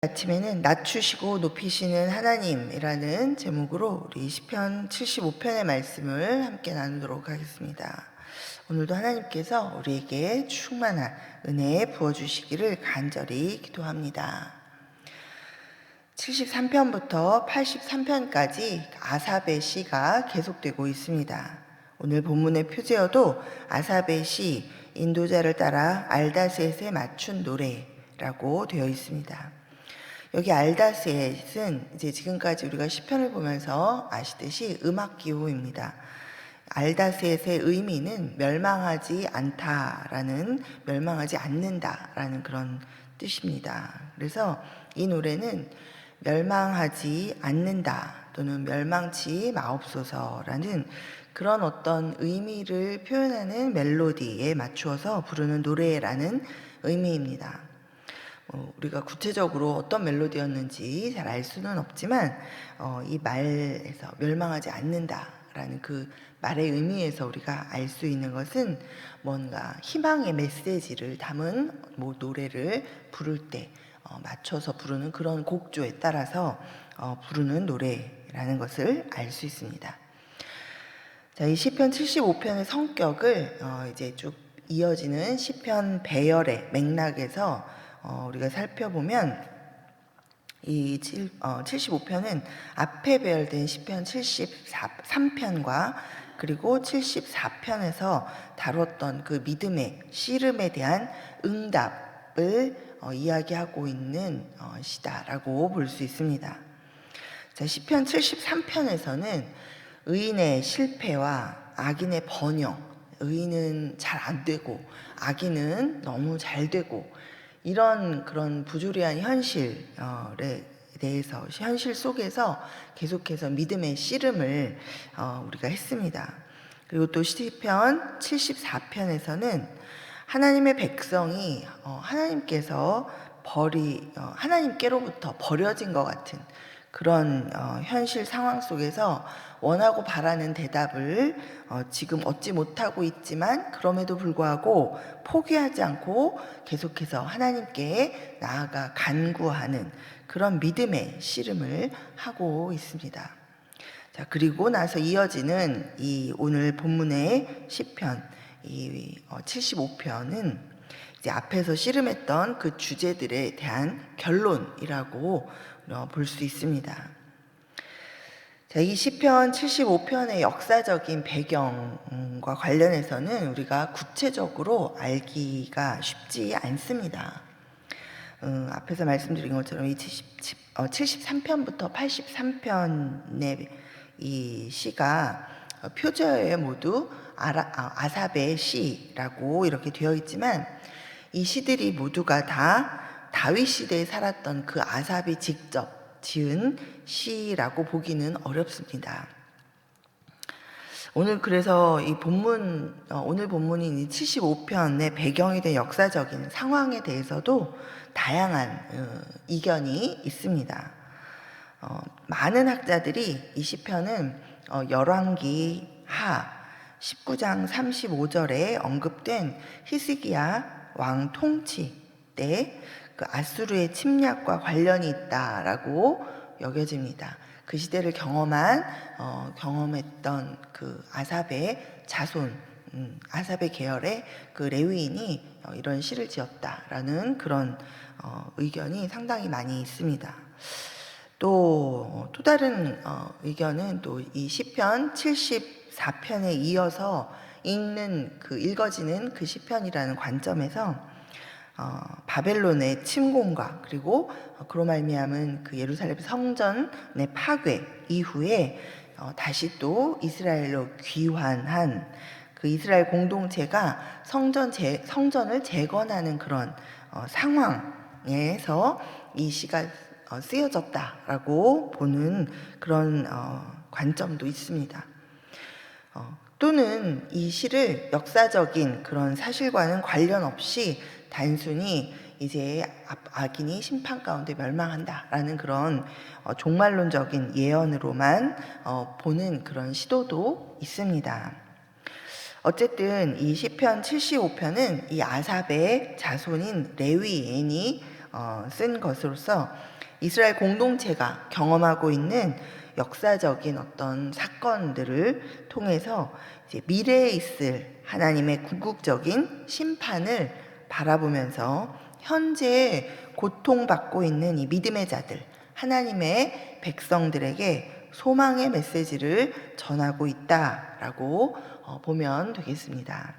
아침에는 낮추시고 높이시는 하나님이라는 제목으로 우리 시편 75편의 말씀을 함께 나누도록 하겠습니다. 오늘도 하나님께서 우리에게 충만한 은혜 부어주시기를 간절히 기도합니다. 73편부터 83편까지 아삽의 시가 계속되고 있습니다. 오늘 본문의 표제어도 아삽의 시, 인도자를 따라 알다셋에 맞춘 노래라고 되어 있습니다. 여기 알다셋은 이제 지금까지 우리가 시편을 보면서 아시듯이 음악 기호입니다. 알다셋의 의미는 멸망하지 않다라는, 멸망하지 않는다라는 그런 뜻입니다. 그래서 이 노래는 멸망하지 않는다 또는 멸망치 마옵소서라는 그런 어떤 의미를 표현하는 멜로디에 맞추어서 부르는 노래라는 의미입니다. 우리가 구체적으로 어떤 멜로디였는지 잘 알 수는 없지만 이 말에서 멸망하지 않는다라는 그 말의 의미에서 우리가 알 수 있는 것은 뭔가 희망의 메시지를 담은 노래를 부를 때 맞춰서 부르는 그런 곡조에 따라서 부르는 노래라는 것을 알 수 있습니다. 자, 이 시편 75편의 성격을 이제 쭉 이어지는 시편 배열의 맥락에서 우리가 살펴보면 이 75편은 앞에 배열된 시편 73편과 그리고 74편에서 다뤘던 그 믿음의 씨름에 대한 응답을 이야기하고 있는 시다라고 볼 수 있습니다. 자, 시편 73편에서는 의인의 실패와 악인의 번영, 의인은 잘 안 되고 악인은 너무 잘 되고 이런 그런 부조리한 현실에 대해서 현실 속에서 계속해서 믿음의 씨름을 우리가 했습니다. 그리고 또 시편 74편에서는 하나님의 백성이 하나님께서 하나님께로부터 버려진 것 같은 그런 현실 상황 속에서 원하고 바라는 대답을 지금 얻지 못하고 있지만 그럼에도 불구하고 포기하지 않고 계속해서 하나님께 나아가 간구하는 그런 믿음의 씨름을 하고 있습니다. 자, 그리고 나서 이어지는 이 오늘 본문의 시편 이 75편은 이제 앞에서 씨름했던 그 주제들에 대한 결론이라고 볼 수 있습니다. 자, 이 시편 75편의 역사적인 배경과 관련해서는 우리가 구체적으로 알기가 쉽지 않습니다. 앞에서 말씀드린 것처럼 이 73편부터 83편의 이 시가 표제어에 모두 아삽의 시라고 이렇게 되어 있지만 이 시들이 모두가 다 다윗 시대에 살았던 그 아삽이 직접 지은 시라고 보기는 어렵습니다. 오늘 그래서 이 오늘 본문인 이 75편의 배경이 된 역사적인 상황에 대해서도 다양한 이견이 있습니다. 많은 학자들이 이 시편은 열왕기 하 19장 35절에 언급된 히스기야 왕 통치 때 그 아수르의 침략과 관련이 있다라고 여겨집니다. 그 시대를 경험했던 그 아삽의 자손, 아삽의 계열의 그 레위인이 이런 시를 지었다라는 그런 의견이 상당히 많이 있습니다. 또 다른 의견은 또 이 시편 74편에 이어서 읽어지는 그 시편이라는 관점에서 바벨론의 침공과 그리고 그로 말미암은 그 예루살렘 성전의 파괴 이후에 다시 또 이스라엘로 귀환한 그 이스라엘 공동체가 성전을 재건하는 그런 상황에서 이 시가 쓰여졌다라고 보는 그런 관점도 있습니다. 또는 이 시를 역사적인 그런 사실과는 관련 없이 단순히 이제 악인이 심판 가운데 멸망한다라는 그런 종말론적인 예언으로만 보는 그런 시도도 있습니다. 어쨌든 이 시편 75편은 이 아삽의 자손인 레위인이 쓴 것으로서 이스라엘 공동체가 경험하고 있는 역사적인 어떤 사건들을 통해서 이제 미래에 있을 하나님의 궁극적인 심판을 바라보면서 현재 고통받고 있는 이 믿음의 자들, 하나님의 백성들에게 소망의 메시지를 전하고 있다라고 보면 되겠습니다.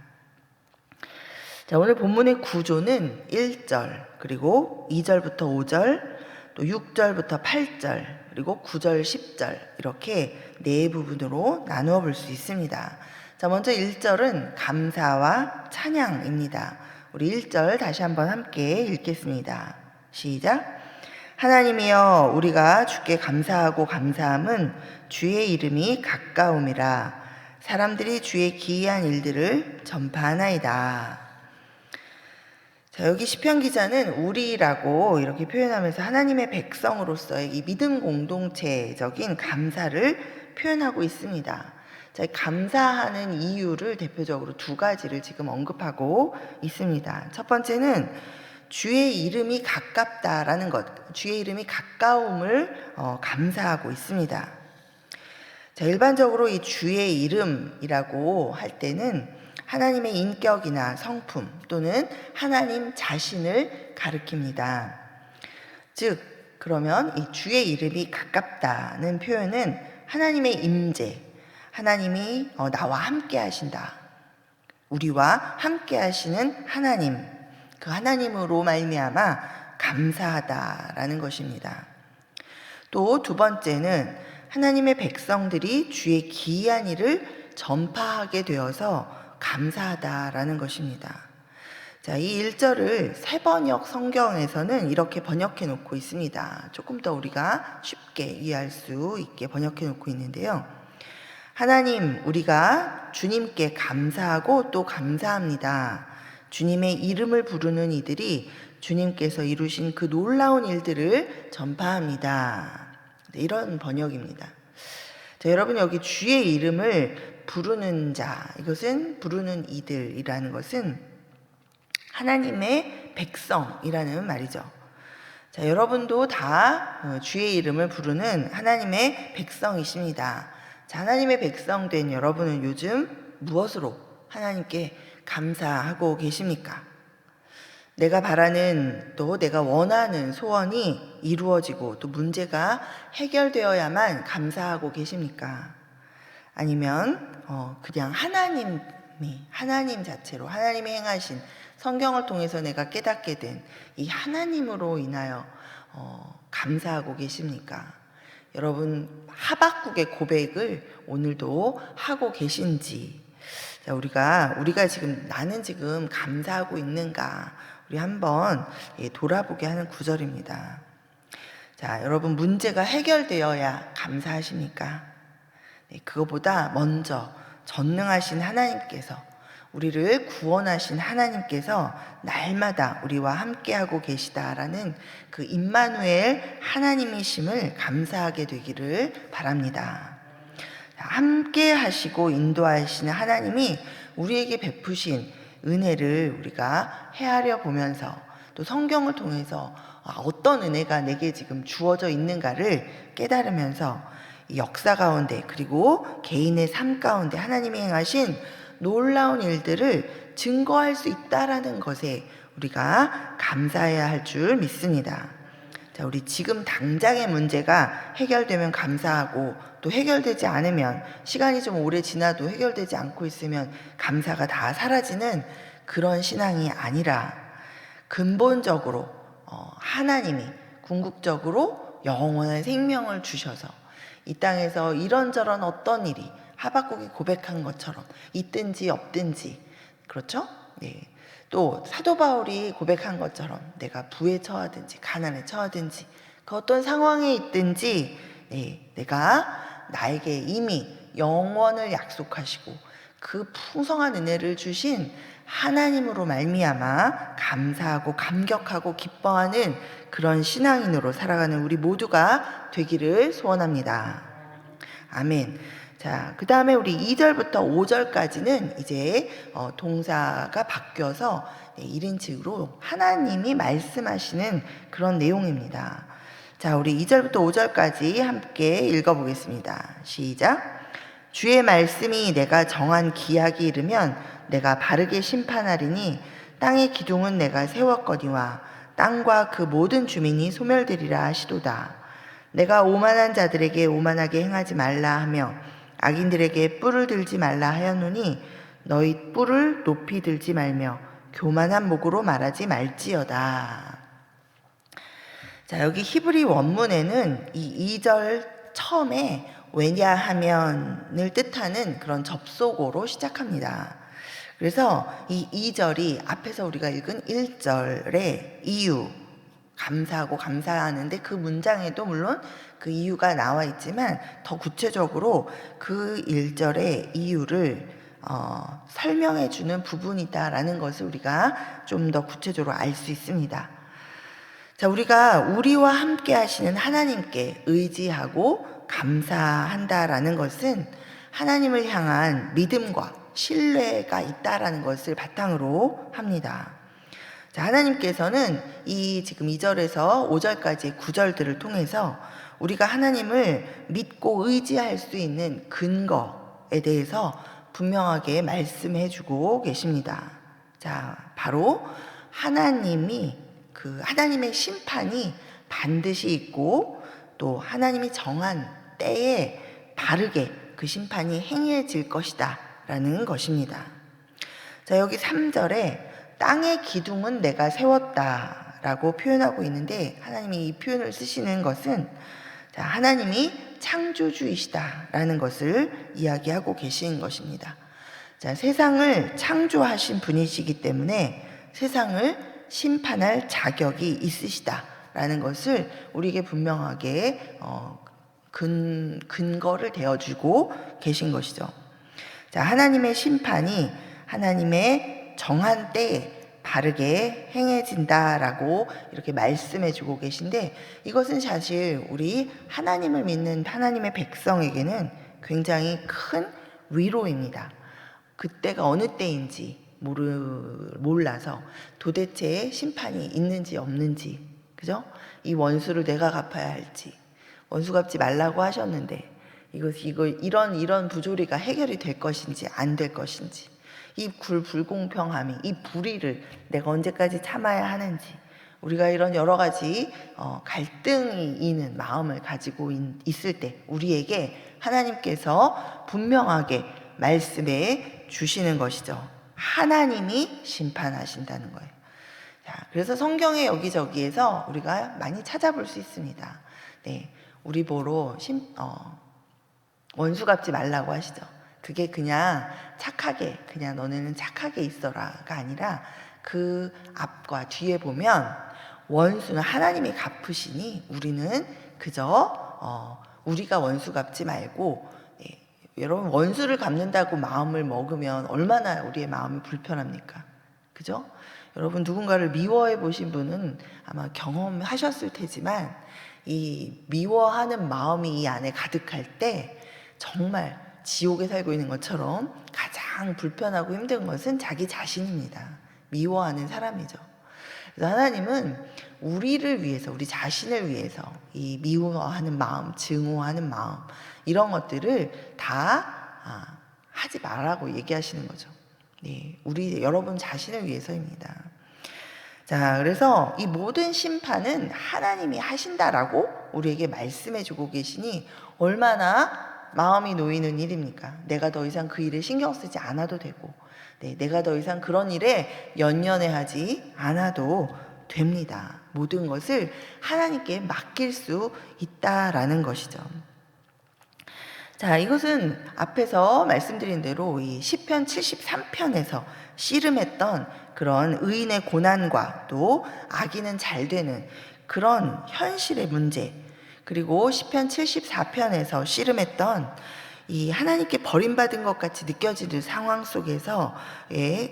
자, 오늘 본문의 구조는 1절, 그리고 2절부터 5절, 또 6절부터 8절, 그리고 9절, 10절 이렇게 네 부분으로 나누어 볼 수 있습니다. 자, 먼저 1절은 감사와 찬양입니다. 우리 1절 다시 한번 함께 읽겠습니다. 시작. 하나님이여 우리가 주께 감사하고 감사함은 주의 이름이 가까움이라 사람들이 주의 기이한 일들을 전파하나이다. 자, 여기 시편 기자는 우리라고 이렇게 표현하면서 하나님의 백성으로서의 이 믿음 공동체적인 감사를 표현하고 있습니다. 자, 감사하는 이유를 대표적으로 두 가지를 지금 언급하고 있습니다. 첫 번째는 주의 이름이 가깝다라는 것, 주의 이름이 가까움을 감사하고 있습니다. 자, 일반적으로 이 주의 이름이라고 할 때는 하나님의 인격이나 성품 또는 하나님 자신을 가리킵니다. 즉, 그러면 이 주의 이름이 가깝다는 표현은 하나님의 임재, 하나님이 나와 함께 하신다. 우리와 함께 하시는 하나님, 그 하나님으로 말미암아 감사하다라는 것입니다. 또 두 번째는 하나님의 백성들이 주의 기이한 일을 전파하게 되어서 감사하다라는 것입니다. 자, 이 1절을 새번역 성경에서는 이렇게 번역해 놓고 있습니다. 조금 더 우리가 쉽게 이해할 수 있게 번역해 놓고 있는데요. 하나님, 우리가 주님께 감사하고 또 감사합니다. 주님의 이름을 부르는 이들이 주님께서 이루신 그 놀라운 일들을 전파합니다. 이런 번역입니다. 자, 여러분 여기 주의 이름을 부르는 자, 이것은 부르는 이들이라는 것은 하나님의 백성이라는 말이죠. 자, 여러분도 다 주의 이름을 부르는 하나님의 백성이십니다. 자, 하나님의 백성 된 여러분은 요즘 무엇으로 하나님께 감사하고 계십니까? 내가 바라는 또 내가 원하는 소원이 이루어지고 또 문제가 해결되어야만 감사하고 계십니까? 아니면 그냥 하나님 자체로 하나님이 행하신 성경을 통해서 내가 깨닫게 된 이 하나님으로 인하여 감사하고 계십니까? 여러분 하박국의 고백을 오늘도 하고 계신지, 자, 우리가 지금 나는 지금 감사하고 있는가, 우리 한번 돌아보게 하는 구절입니다. 자, 여러분 문제가 해결되어야 감사하십니까? 네, 그거보다 먼저 전능하신 하나님께서, 우리를 구원하신 하나님께서 날마다 우리와 함께하고 계시다라는 그 임마누엘 하나님이심을 감사하게 되기를 바랍니다. 함께 하시고 인도하시는 하나님이 우리에게 베푸신 은혜를 우리가 헤아려 보면서 또 성경을 통해서 어떤 은혜가 내게 지금 주어져 있는가를 깨달으면서 역사 가운데 그리고 개인의 삶 가운데 하나님이 행하신 놀라운 일들을 증거할 수 있다라는 것에 우리가 감사해야 할 줄 믿습니다. 자, 우리 지금 당장의 문제가 해결되면 감사하고 또 해결되지 않으면, 시간이 좀 오래 지나도 해결되지 않고 있으면 감사가 다 사라지는 그런 신앙이 아니라 근본적으로 하나님이 궁극적으로 영원한 생명을 주셔서 이 땅에서 이런저런 어떤 일이 하박국이 고백한 것처럼 있든지 없든지, 그렇죠? 네. 또 사도 바울이 고백한 것처럼 내가 부에 처하든지 가난에 처하든지 그 어떤 상황에 있든지, 네, 내가 나에게 이미 영원을 약속하시고 그 풍성한 은혜를 주신 하나님으로 말미암아 감사하고 감격하고 기뻐하는 그런 신앙인으로 살아가는 우리 모두가 되기를 소원합니다. 아멘. 자, 그 다음에 우리 2절부터 5절까지는 이제 동사가 바뀌어서 1인칭으로 하나님이 말씀하시는 그런 내용입니다. 자, 우리 2절부터 5절까지 함께 읽어보겠습니다. 시작. 주의 말씀이 내가 정한 기약이 이르면 내가 바르게 심판하리니 땅의 기둥은 내가 세웠거니와 땅과 그 모든 주민이 소멸되리라 하시도다. 내가 오만한 자들에게 오만하게 행하지 말라 하며 악인들에게 뿔을 들지 말라 하였노니 너희 뿔을 높이 들지 말며 교만한 목으로 말하지 말지어다. 자, 여기 히브리 원문에는 이 2절 처음에 왜냐하면을 뜻하는 그런 접속어로 시작합니다. 그래서 이 2절이 앞에서 우리가 읽은 1절의 이유, 감사하고 감사하는데 그 문장에도 물론 그 이유가 나와 있지만 더 구체적으로 그 1절의 이유를 설명해 주는 부분이다라는 것을 우리가 좀 더 구체적으로 알 수 있습니다. 자, 우리가 우리와 함께 하시는 하나님께 의지하고 감사한다라는 것은 하나님을 향한 믿음과 신뢰가 있다라는 것을 바탕으로 합니다. 자, 하나님께서는 이 지금 2절에서 5절까지의 구절들을 통해서 우리가 하나님을 믿고 의지할 수 있는 근거에 대해서 분명하게 말씀해 주고 계십니다. 자, 바로 하나님의 심판이 반드시 있고 또 하나님이 정한 때에 바르게 그 심판이 행해질 것이다 라는 것입니다. 자, 여기 3절에 땅의 기둥은 내가 세웠다 라고 표현하고 있는데 하나님이 이 표현을 쓰시는 것은 자, 하나님이 창조주이시다 라는 것을 이야기하고 계신 것입니다. 자, 세상을 창조하신 분이시기 때문에 세상을 심판할 자격이 있으시다라는 것을 우리에게 분명하게 근거를 대어주고 계신 것이죠. 자, 하나님의 심판이 하나님의 정한 때에 바르게 행해진다라고 이렇게 말씀해주고 계신데 이것은 사실 우리 하나님을 믿는 하나님의 백성에게는 굉장히 큰 위로입니다. 그때가 어느 때인지 몰라서 도대체 심판이 있는지 없는지, 그죠? 이 원수를 내가 갚아야 할지, 원수 갚지 말라고 하셨는데 이런 부조리가 해결이 될 것인지 안 될 것인지, 이 불공평함이, 이 불의를 내가 언제까지 참아야 하는지, 우리가 이런 여러 가지 갈등이 있는 마음을 가지고 있을 때 우리에게 하나님께서 분명하게 말씀해 주시는 것이죠. 하나님이 심판하신다는 거예요. 자, 그래서 성경의 여기저기에서 우리가 많이 찾아볼 수 있습니다. 네, 우리 보러 원수 갚지 말라고 하시죠. 그게 그냥 착하게, 그냥 너네는 착하게 있어라가 아니라 그 앞과 뒤에 보면 원수는 하나님이 갚으시니 우리는 그저 우리가 원수 갚지 말고, 여러분 원수를 갚는다고 마음을 먹으면 얼마나 우리의 마음이 불편합니까? 그죠? 여러분 누군가를 미워해 보신 분은 아마 경험하셨을 테지만 이 미워하는 마음이 이 안에 가득할 때 정말 지옥에 살고 있는 것처럼 가장 불편하고 힘든 것은 자기 자신입니다. 미워하는 사람이죠. 그래서 하나님은 우리를 위해서, 우리 자신을 위해서 이 미워하는 마음, 증오하는 마음, 이런 것들을 다 하지 말라고 얘기하시는 거죠. 네, 여러분 자신을 위해서입니다. 자, 그래서 이 모든 심판은 하나님이 하신다라고 우리에게 말씀해주고 계시니 얼마나 마음이 놓이는 일입니까? 내가 더 이상 그 일에 신경 쓰지 않아도 되고, 내가 더 이상 그런 일에 연연해하지 않아도 됩니다. 모든 것을 하나님께 맡길 수 있다라는 것이죠. 자, 이것은 앞에서 말씀드린 대로 이 시편 73편에서 씨름했던 그런 의인의 고난과 또 악인은 잘 되는 그런 현실의 문제, 그리고 시편 74편에서 씨름했던 이 하나님께 버림받은 것 같이 느껴지는 상황 속에서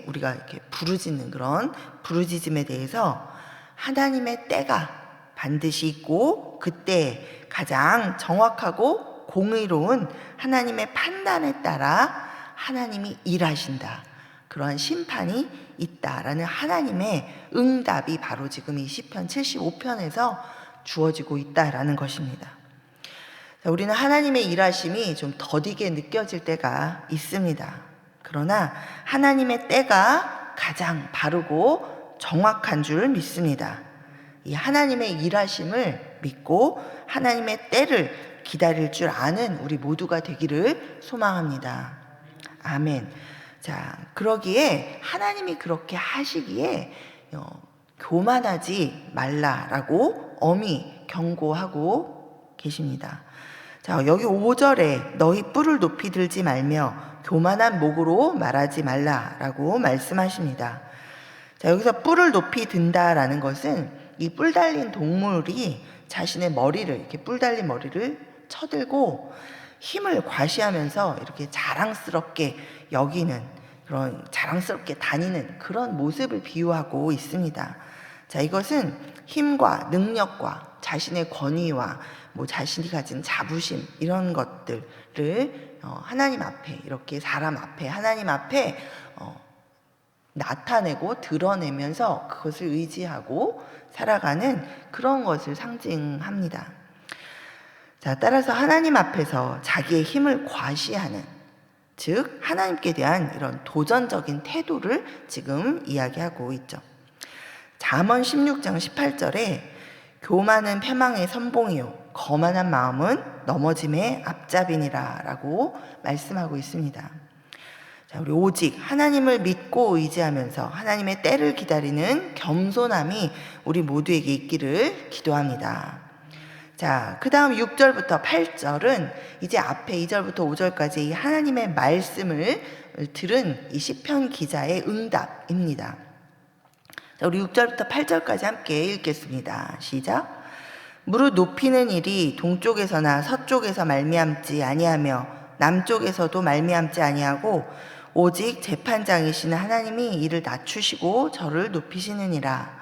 우리가 이렇게 부르짖는 그런 부르짖음에 대해서 하나님의 때가 반드시 있고 그때 가장 정확하고 공의로운 하나님의 판단에 따라 하나님이 일하신다. 그러한 심판이 있다라는 하나님의 응답이 바로 지금 이 시편 75편에서 주어지고 있다라는 것입니다. 자, 우리는 하나님의 일하심이 좀 더디게 느껴질 때가 있습니다. 그러나 하나님의 때가 가장 바르고 정확한 줄 믿습니다. 이 하나님의 일하심을 믿고 하나님의 때를 기다릴 줄 아는 우리 모두가 되기를 소망합니다. 아멘. 자, 그러기에 하나님이 그렇게 하시기에 교만하지 말라라고 엄히 경고하고 계십니다. 자, 여기 5절에 너희 뿔을 높이 들지 말며 교만한 목으로 말하지 말라라고 말씀하십니다. 자, 여기서 뿔을 높이 든다라는 것은 이 뿔 달린 동물이 자신의 머리를, 이렇게 뿔 달린 머리를 쳐들고 힘을 과시하면서 이렇게 자랑스럽게 여기는, 그런 자랑스럽게 다니는 그런 모습을 비유하고 있습니다. 자, 이것은 힘과 능력과 자신의 권위와 자신이 가진 자부심, 이런 것들을 하나님 앞에, 이렇게 사람 앞에, 하나님 앞에 나타내고 드러내면서 그것을 의지하고 살아가는 그런 것을 상징합니다. 자, 따라서 하나님 앞에서 자기의 힘을 과시하는, 즉 하나님께 대한 이런 도전적인 태도를 지금 이야기하고 있죠. 잠언 16장 18절에 교만은 패망의 선봉이요 거만한 마음은 넘어짐의 앞잡이니라 라고 말씀하고 있습니다. 자, 우리 오직 하나님을 믿고 의지하면서 하나님의 때를 기다리는 겸손함이 우리 모두에게 있기를 기도합니다. 자, 그 다음 6절부터 8절은 이제 앞에 2절부터 5절까지 이 하나님의 말씀을 들은 이 시편 기자의 응답입니다. 자, 우리 6절부터 8절까지 함께 읽겠습니다. 시작. 무릇 높이는 일이 동쪽에서나 서쪽에서 말미암지 아니하며 남쪽에서도 말미암지 아니하고 오직 재판장이신 하나님이 이를 낮추시고 저를 높이시느니라.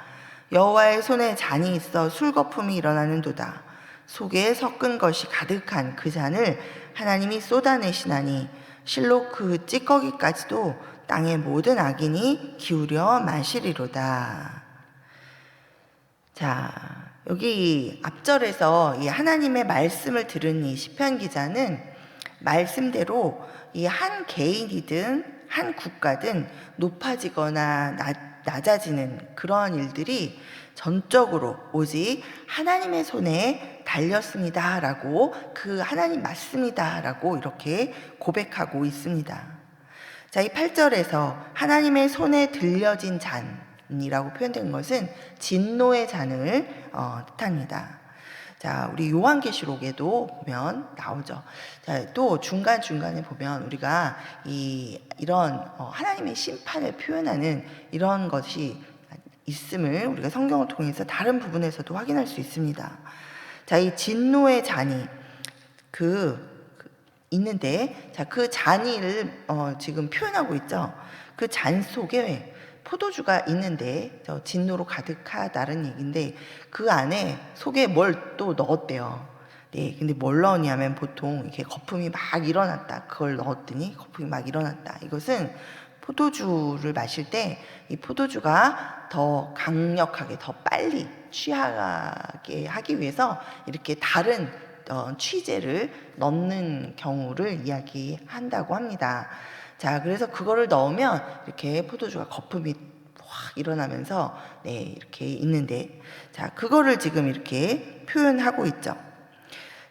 여호와의 손에 잔이 있어 술거품이 일어나는도다. 속에 섞은 것이 가득한 그 잔을 하나님이 쏟아내시나니 실로 그 찌꺼기까지도 땅의 모든 악인이 기울여 마시리로다. 자, 여기 앞절에서 이 하나님의 말씀을 들은 이 시편 기자는 말씀대로 이 한 개인이든 한 국가든 높아지거나 낮아지는 그러한 일들이 전적으로 오직 하나님의 손에 달렸습니다 라고, 그 하나님 맞습니다 라고 이렇게 고백하고 있습니다. 자, 이 8절에서 하나님의 손에 들려진 잔이라고 표현된 것은 진노의 잔을 뜻합니다. 자, 우리 요한계시록에도 보면 나오죠. 자, 또 중간중간에 보면 우리가 이런 하나님의 심판을 표현하는 이런 것이 있음을 우리가 성경을 통해서 다른 부분에서도 확인할 수 있습니다. 자, 이 진노의 잔이 있는데, 자, 그 잔이를 지금 표현하고 있죠. 그 잔 속에 포도주가 있는데 진노로 가득하다는 얘기인데 그 안에 속에 뭘 또 넣었대요. 네, 근데 뭘 넣었냐면 보통 이렇게 거품이 막 일어났다. 그걸 넣었더니 거품이 막 일어났다. 이것은 포도주를 마실 때 이 포도주가 더 강력하게, 더 빨리 취하게 하기 위해서 이렇게 다른 취재를 넣는 경우를 이야기한다고 합니다. 자, 그래서 그거를 넣으면 이렇게 포도주가 거품이 확 일어나면서 이렇게 있는데, 자, 그거를 지금 이렇게 표현하고 있죠.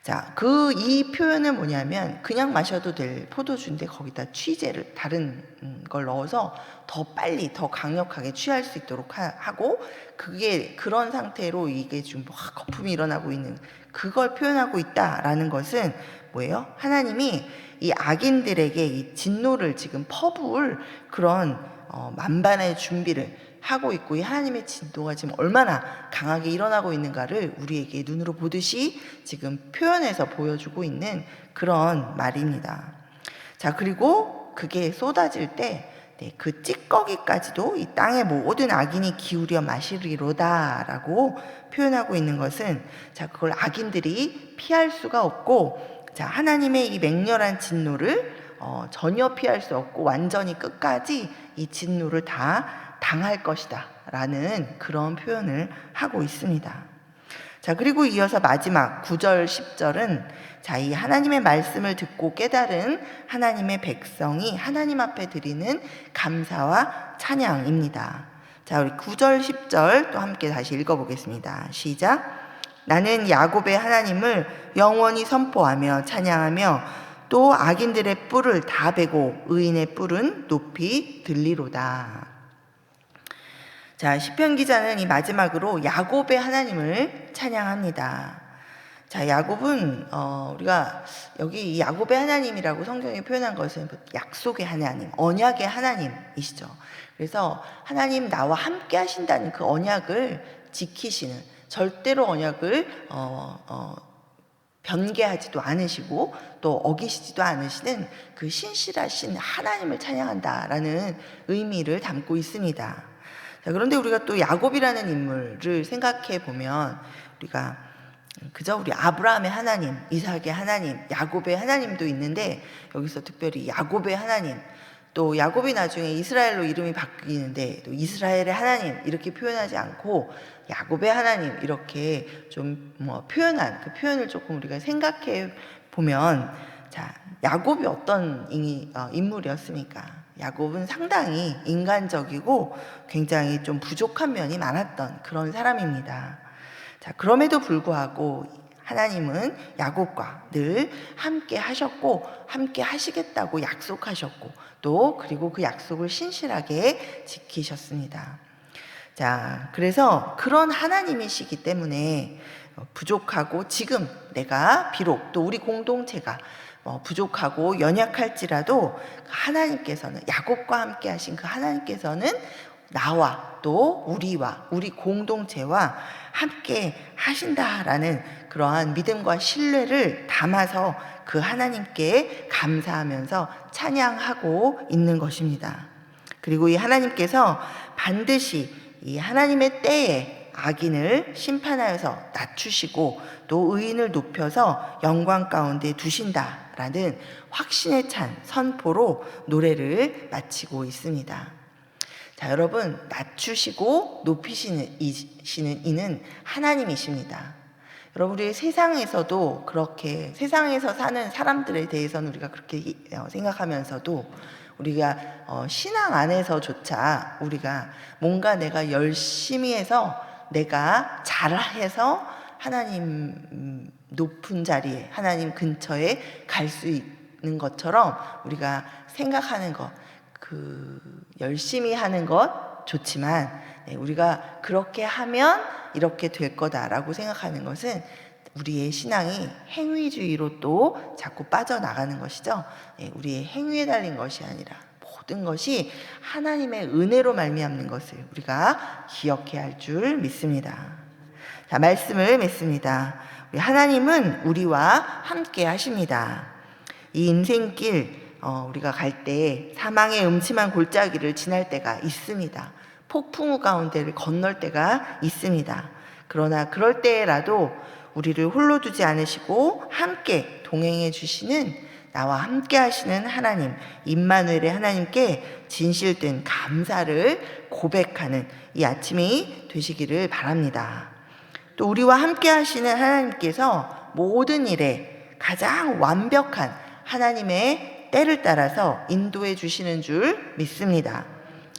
자, 이 표현은 뭐냐면 그냥 마셔도 될 포도주인데 거기다 취재를, 다른 걸 넣어서 더 빨리, 더 강력하게 취할 수 있도록 하고, 그게 그런 상태로 이게 지금 확 거품이 일어나고 있는 그걸 표현하고 있다라는 것은 뭐예요? 하나님이 이 악인들에게 이 진노를 지금 퍼부을 그런 만반의 준비를 하고 있고, 이 하나님의 진노가 지금 얼마나 강하게 일어나고 있는가를 우리에게 눈으로 보듯이 지금 표현해서 보여주고 있는 그런 말입니다. 자, 그리고 그게 쏟아질 때 그 찌꺼기까지도 이 땅의 모든 악인이 기울여 마시리로다 라고 표현하고 있는 것은, 자, 그걸 악인들이 피할 수가 없고, 자, 하나님의 이 맹렬한 진노를 전혀 피할 수 없고 완전히 끝까지 이 진노를 다 당할 것이다 라는 그런 표현을 하고 있습니다. 자, 그리고 이어서 마지막 9절 10절은 자, 이 하나님의 말씀을 듣고 깨달은 하나님의 백성이 하나님 앞에 드리는 감사와 찬양입니다. 자, 우리 9절 10절 또 함께 다시 읽어보겠습니다. 시작. 나는 야곱의 하나님을 영원히 선포하며 찬양하며 또 악인들의 뿔을 다 베고 의인의 뿔은 높이 들리로다. 자, 시편 기자는 이 마지막으로 야곱의 하나님을 찬양합니다. 자, 야곱은 우리가 여기 이 야곱의 하나님이라고 성경에 표현한 것은 약속의 하나님, 언약의 하나님이시죠. 그래서 하나님 나와 함께 하신다는 그 언약을 지키시는, 절대로 언약을 변개하지도 않으시고 또 어기시지도 않으시는 그 신실하신 하나님을 찬양한다라는 의미를 담고 있습니다. 자, 그런데 우리가 또 야곱이라는 인물을 생각해 보면 우리가 그저 우리 아브라함의 하나님, 이삭의 하나님, 야곱의 하나님도 있는데 여기서 특별히 야곱의 하나님, 또 야곱이 나중에 이스라엘로 이름이 바뀌는데 또 이스라엘의 하나님 이렇게 표현하지 않고 야곱의 하나님 이렇게 좀 표현한 그 표현을 조금 우리가 생각해 보면, 자, 야곱이 어떤 인물이었습니까? 야곱은 상당히 인간적이고 굉장히 좀 부족한 면이 많았던 그런 사람입니다. 자, 그럼에도 불구하고 하나님은 야곱과 늘 함께 하셨고 함께 하시겠다고 약속하셨고 또 그리고 그 약속을 신실하게 지키셨습니다. 자, 그래서 그런 하나님이시기 때문에 부족하고 지금 내가 비록 또 우리 공동체가 부족하고 연약할지라도 하나님께서는, 야곱과 함께 하신 그 하나님께서는 나와 또 우리와 우리 공동체와 함께 하신다라는 그러한 믿음과 신뢰를 담아서 그 하나님께 감사하면서 찬양하고 있는 것입니다. 그리고 이 하나님께서 반드시 이 하나님의 때에 악인을 심판하여서 낮추시고 또 의인을 높여서 영광 가운데 두신다라는 확신에 찬 선포로 노래를 마치고 있습니다. 자, 여러분, 낮추시고 높이시는 이는 하나님이십니다. 여러분, 우리 세상에서도 그렇게, 세상에서 사는 사람들에 대해서는 우리가 그렇게 생각하면서도 우리가 신앙 안에서조차 우리가 뭔가 내가 열심히 해서 내가 잘해서 하나님 높은 자리에, 하나님 근처에 갈 수 있는 것처럼 우리가 생각하는 것, 그 열심히 하는 것 좋지만 우리가 그렇게 하면 이렇게 될 거다라고 생각하는 것은 우리의 신앙이 행위주의로 또 자꾸 빠져나가는 것이죠. 우리의 행위에 달린 것이 아니라 모든 것이 하나님의 은혜로 말미암는 것을 우리가 기억해야 할 줄 믿습니다. 자, 말씀을 맺습니다. 우리 하나님은 우리와 함께 하십니다. 이 인생길 우리가 갈 때 사망의 음침한 골짜기를 지날 때가 있습니다. 폭풍우 가운데를 건널 때가 있습니다. 그러나 그럴 때라도 우리를 홀로 두지 않으시고 함께 동행해 주시는, 나와 함께 하시는 하나님, 임마누엘의 하나님께 진실된 감사를 고백하는 이 아침이 되시기를 바랍니다. 또 우리와 함께 하시는 하나님께서 모든 일에 가장 완벽한 하나님의 때를 따라서 인도해 주시는 줄 믿습니다.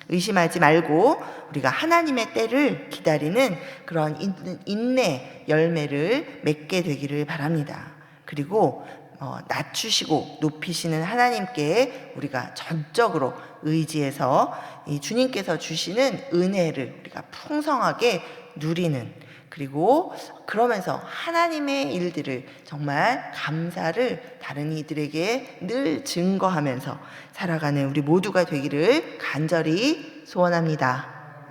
의심하지 말고 우리가 하나님의 때를 기다리는 그런 인내 열매를 맺게 되기를 바랍니다. 그리고 낮추시고 높이시는 하나님께 우리가 전적으로 의지해서 이 주님께서 주시는 은혜를 우리가 풍성하게 누리는, 그리고 그러면서 하나님의 일들을 정말 감사를 다른 이들에게 늘 증거하면서 살아가는 우리 모두가 되기를 간절히 소원합니다.